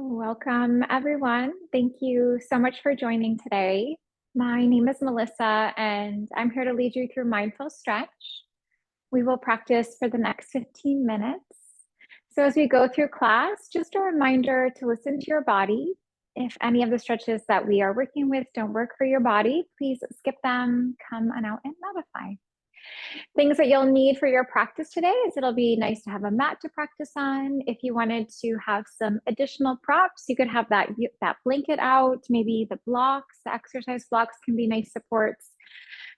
Welcome, everyone. Thank you so much for joining today. My name is Melissa, and I'm here to lead you through mindful stretch. We will practice for the next 15 minutes. So as we go through class, just a reminder to listen to your body. If any of the stretches that we are working with don't work for your body, please skip them, come on out and modify. Things that you'll need for your practice today is it'll be nice to have a mat to practice on. If you wanted to have some additional props, you could have that blanket out, maybe the blocks, the exercise blocks can be nice supports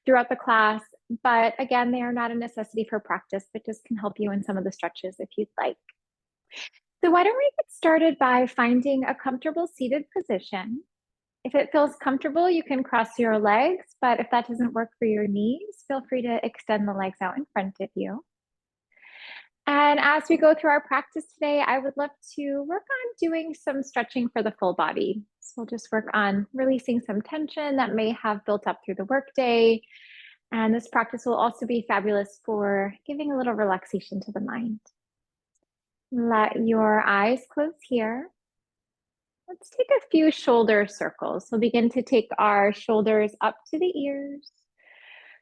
throughout the class. But again, they are not a necessity for practice, but just can help you in some of the stretches if you'd like. So why don't we get started by finding a comfortable seated position. If it feels comfortable, you can cross your legs, but if that doesn't work for your knees, feel free to extend the legs out in front of you. And as we go through our practice today, I would love to work on doing some stretching for the full body. So we'll just work on releasing some tension that may have built up through the workday. And this practice will also be fabulous for giving a little relaxation to the mind. Let your eyes close here. Let's take a few shoulder circles. We'll begin to take our shoulders up to the ears.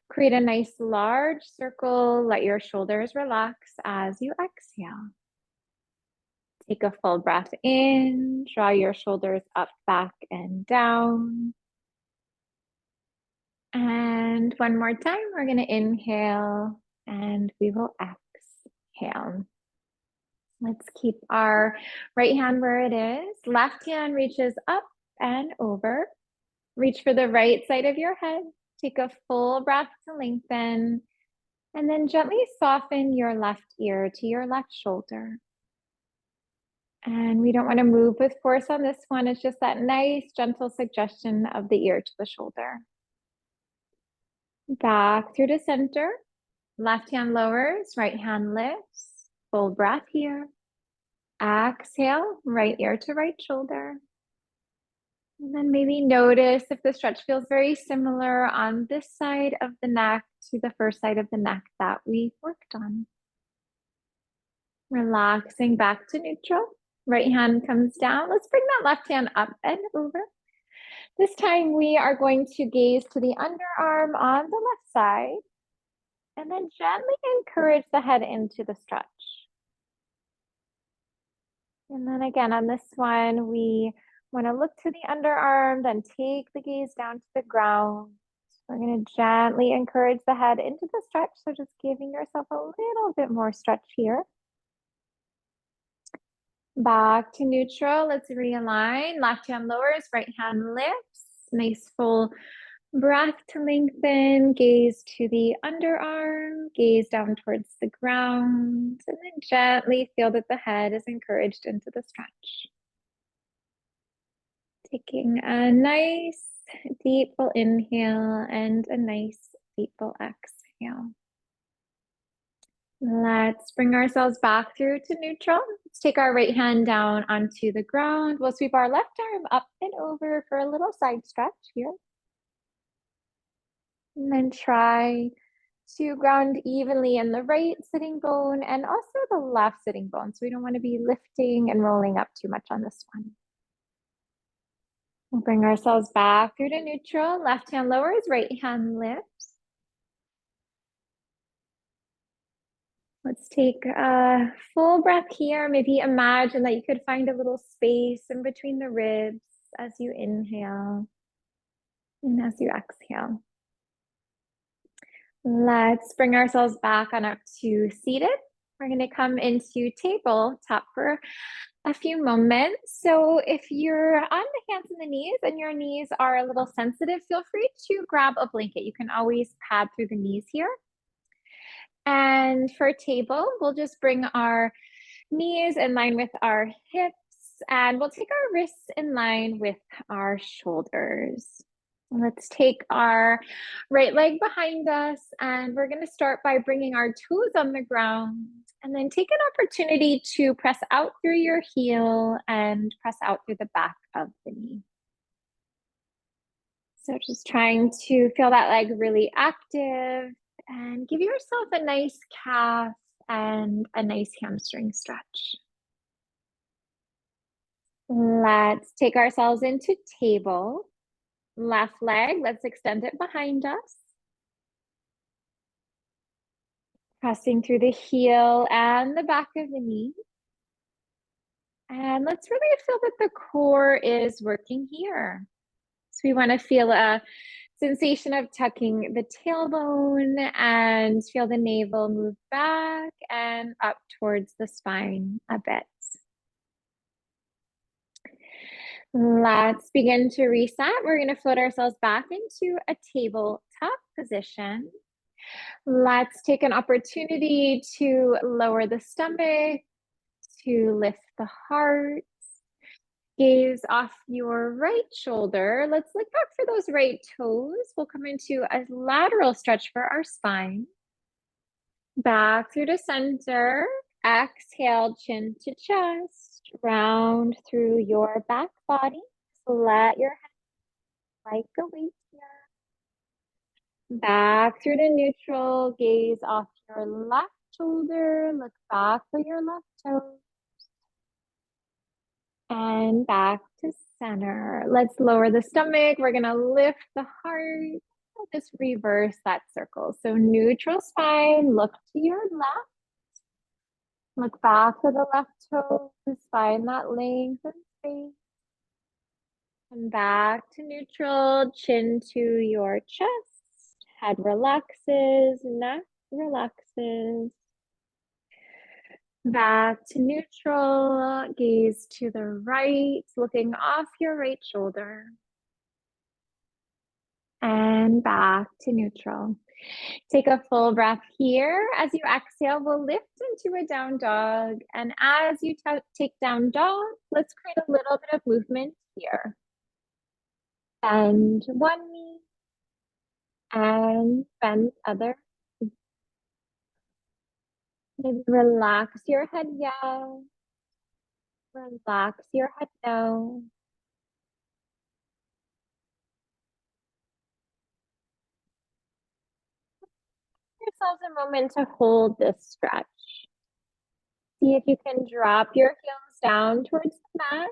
Create a nice large circle. Let your shoulders relax as you exhale. Take a full breath in. Draw your shoulders up, back, and down. And one more time, we're going to inhale and we will exhale. Let's keep our right hand where it is. Left hand reaches up and over. Reach for the right side of your head. Take a full breath to lengthen. And then gently soften your left ear to your left shoulder. And we don't want to move with force on this one. It's just that nice, gentle suggestion of the ear to the shoulder. Back through to center. Left hand lowers, right hand lifts. Full breath here. Exhale, right ear to right shoulder. And then maybe notice if the stretch feels very similar on this side of the neck to the first side of the neck that we worked on. Relaxing back to neutral. Right hand comes down. Let's bring that left hand up and over. This time we are going to gaze to the underarm on the left side. And then gently encourage the head into the stretch. And then again, on this one, we want to look to the underarm, then take the gaze down to the ground. We're going to gently encourage the head into the stretch. So just giving yourself a little bit more stretch here. Back to neutral. Let's realign. Left hand lowers, right hand lifts. Nice full breath to lengthen. Gaze to the underarm. Gaze down towards the ground. And then gently feel that the head is encouraged into the stretch. Taking a nice deep full inhale and a nice deep full exhale. Let's bring ourselves back through to neutral. Let's take our right hand down onto the ground. We'll sweep our left arm up and over for a little side stretch here. And then try to ground evenly in the right sitting bone and also the left sitting bone. So we don't want to be lifting and rolling up too much on this one. We'll bring ourselves back through to neutral. Left hand lowers, right hand lifts. Let's take a full breath here. Maybe imagine that you could find a little space in between the ribs as you inhale and as you exhale. Let's bring ourselves back on up to seated. We're going to come into tabletop for a few moments. So if you're on the hands and the knees and your knees are a little sensitive, feel free to grab a blanket. You can always pad through the knees here. And for table, we'll just bring our knees in line with our hips and we'll take our wrists in line with our shoulders. Let's take our right leg behind us and we're going to start by bringing our toes on the ground and then take an opportunity to press out through your heel and press out through the back of the knee. So just trying to feel that leg really active and give yourself a nice calf and a nice hamstring stretch. Let's take ourselves into table. Left leg, let's extend it behind us. Pressing through the heel and the back of the knee. And let's really feel that the core is working here. So we want to feel a sensation of tucking the tailbone and feel the navel move back and up towards the spine a bit. Let's begin to reset. We're going to float ourselves back into a tabletop position. Let's take an opportunity to lower the stomach, to lift the heart. Gaze off your right shoulder. Let's look back for those right toes. We'll come into a lateral stretch for our spine. Back through the center. Exhale, chin to chest. Round through your back body. Let your head like a weight here. Back through the neutral. Gaze off your left shoulder. Look back for your left toe. And back to center. Let's lower the stomach. We're going to lift the heart. We'll just reverse that circle. So neutral spine, look to your left. Look back to the left toe, find that length and space. And back to neutral, chin to your chest. Head relaxes, neck relaxes. Back to neutral, gaze to the right, looking off your right shoulder. And back to neutral. Take a full breath here. As you exhale, we'll lift into a down dog. And as you take down dog, let's create a little bit of movement here. Bend one knee and bend other. Maybe relax your head, yes. Relax your head, no. Yourselves a moment to hold this stretch. See if you can drop your heels down towards the mat.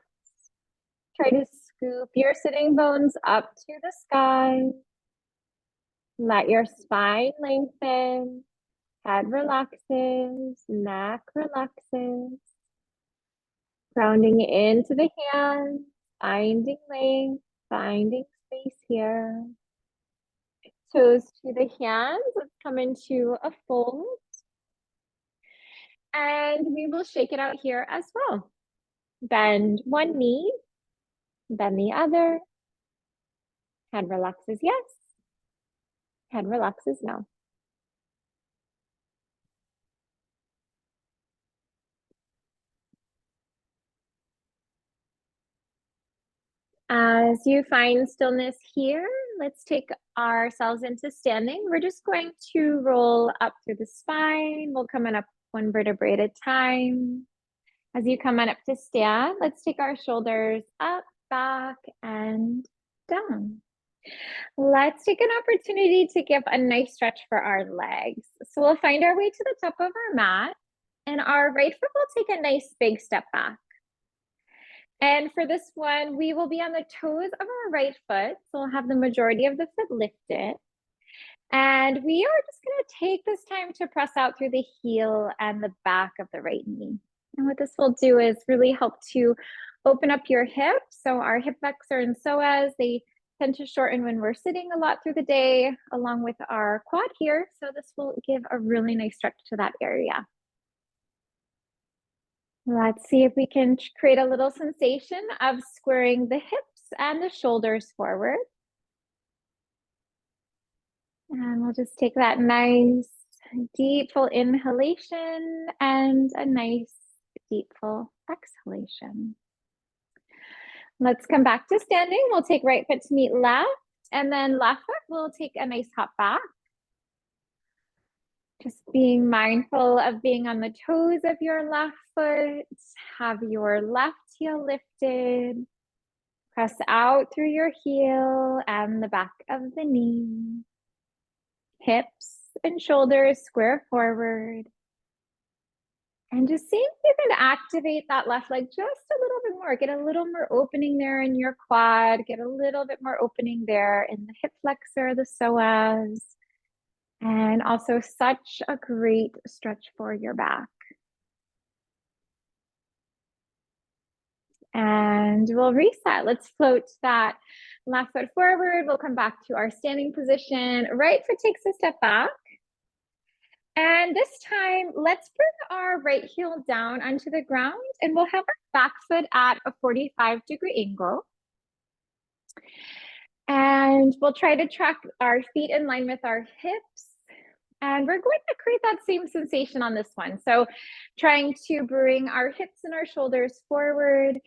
Try to scoop your sitting bones up to the sky. Let your spine lengthen. Head relaxes. Neck relaxes. Grounding into the hands. Finding length. Finding space here. Toes to the hands. Let's come into a fold. And we will shake it out here as well. Bend one knee, bend the other. Head relaxes, yes. Head relaxes, no. As you find stillness here, let's take ourselves into standing. We're just going to roll up through the spine. We'll come on up one vertebrae at a time. As you come on up to stand, let's take our shoulders up, back, and down. Let's take an opportunity to give a nice stretch for our legs. So we'll find our way to the top of our mat, and our right foot will take a nice big step back. And for this one, we will be on the toes of our right foot. So we'll have the majority of the foot lifted. And we are just going to take this time to press out through the heel and the back of the right knee. And what this will do is really help to open up your hips. So our hip flexor and psoas, they tend to shorten when we're sitting a lot through the day, along with our quad here. So this will give a really nice stretch to that area. Let's see if we can create a little sensation of squaring the hips and the shoulders forward. And we'll just take that nice deep full inhalation and a nice deep full exhalation. Let's come back to standing. We'll take right foot to meet left, and then left foot will take a nice hop back. Just being mindful of being on the toes of your left foot. Have your left heel lifted. Press out through your heel and the back of the knee. Hips and shoulders square forward. And just see if you can activate that left leg just a little bit more. Get a little more opening there in your quad. Get a little bit more opening there in the hip flexor, the psoas. And also such a great stretch for your back. And we'll reset. Let's float that left foot forward. We'll come back to our standing position. Right foot takes a step back. And this time, let's bring our right heel down onto the ground, and we'll have our back foot at a 45-degree angle. And we'll try to track our feet in line with our hips. And we're going to create that same sensation on this one. So trying to bring our hips and our shoulders forward.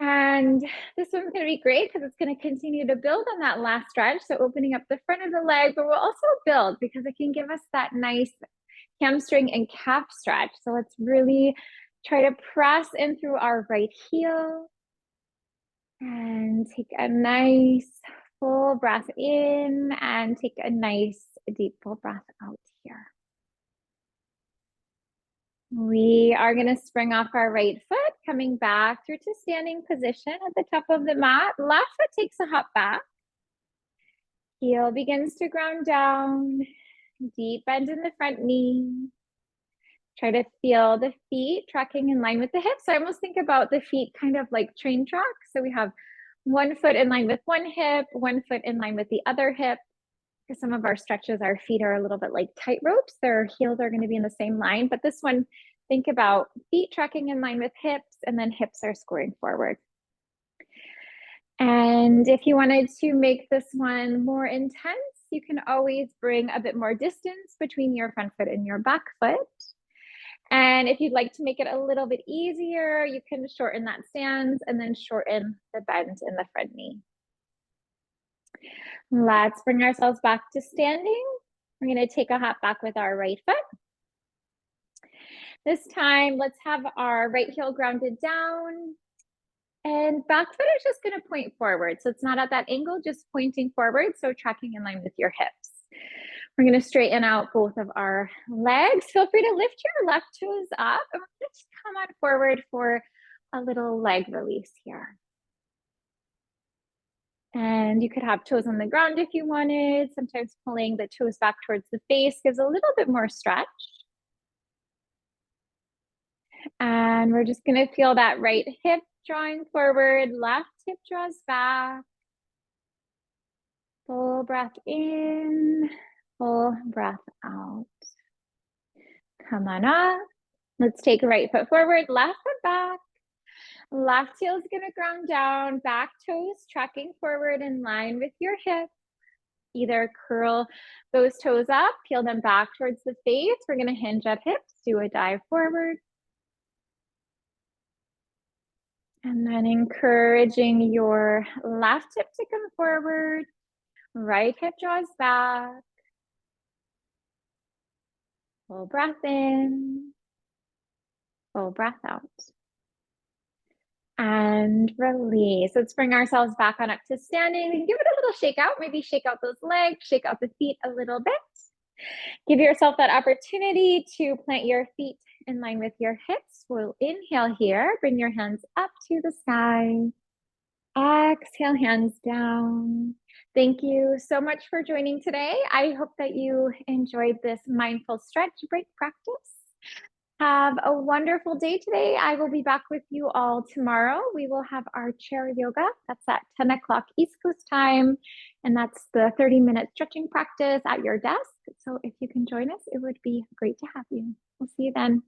And this one's going to be great because it's going to continue to build on that last stretch. So opening up the front of the leg, but we'll also build because it can give us that nice hamstring and calf stretch. So let's really try to press in through our right heel and take a nice full breath in and take a nice deep full breath out here. We are going to spring off our right foot, coming back through to standing position at the top of the mat. Left foot takes a hop back. Heel begins to ground down. Deep bend in the front knee. Try to feel the feet tracking in line with the hips. So I almost think about the feet kind of like train tracks. So we have one foot in line with one hip, one foot in line with the other hip. For some of our stretches, our feet are a little bit like tight ropes. Their heels are going to be in the same line. But this one, think about feet tracking in line with hips, and then hips are scoring forward. And if you wanted to make this one more intense, you can always bring a bit more distance between your front foot and your back foot. And if you'd like to make it a little bit easier, you can shorten that stance and then shorten the bend in the front knee. Let's bring ourselves back to standing. We're going to take a hop back with our right foot. This time, let's have our right heel grounded down. And back foot is just going to point forward. So it's not at that angle, just pointing forward. So tracking in line with your hips. We're going to straighten out both of our legs. Feel free to lift your left toes up. And we're going to come on forward for a little leg release here. And you could have toes on the ground if you wanted. Sometimes pulling the toes back towards the face gives a little bit more stretch. And we're just going to feel that right hip drawing forward, left hip draws back. Full breath in, full breath out. Come on up. Let's take right foot forward, left foot back. Left heel is going to ground down, back toes tracking forward in line with your hip. Either curl those toes up, peel them back towards the face. We're going to hinge at hips, do a dive forward. And then encouraging your left hip to come forward, right hip draws back. Full breath in, full breath out. And release. Let's bring ourselves back on up to standing and give it a little shake out. Maybe shake out those legs, shake out the feet a little bit. Give yourself that opportunity to plant your feet in line with your hips. We'll inhale here, bring your hands up to the sky. Exhale, hands down. Thank you so much for joining today. I hope that you enjoyed this mindful stretch break practice. Have a wonderful day today. I will be back with you all tomorrow. We will have our chair yoga. That's at 10 o'clock East Coast time. And that's the 30-minute stretching practice at your desk. So if you can join us, it would be great to have you. We'll see you then.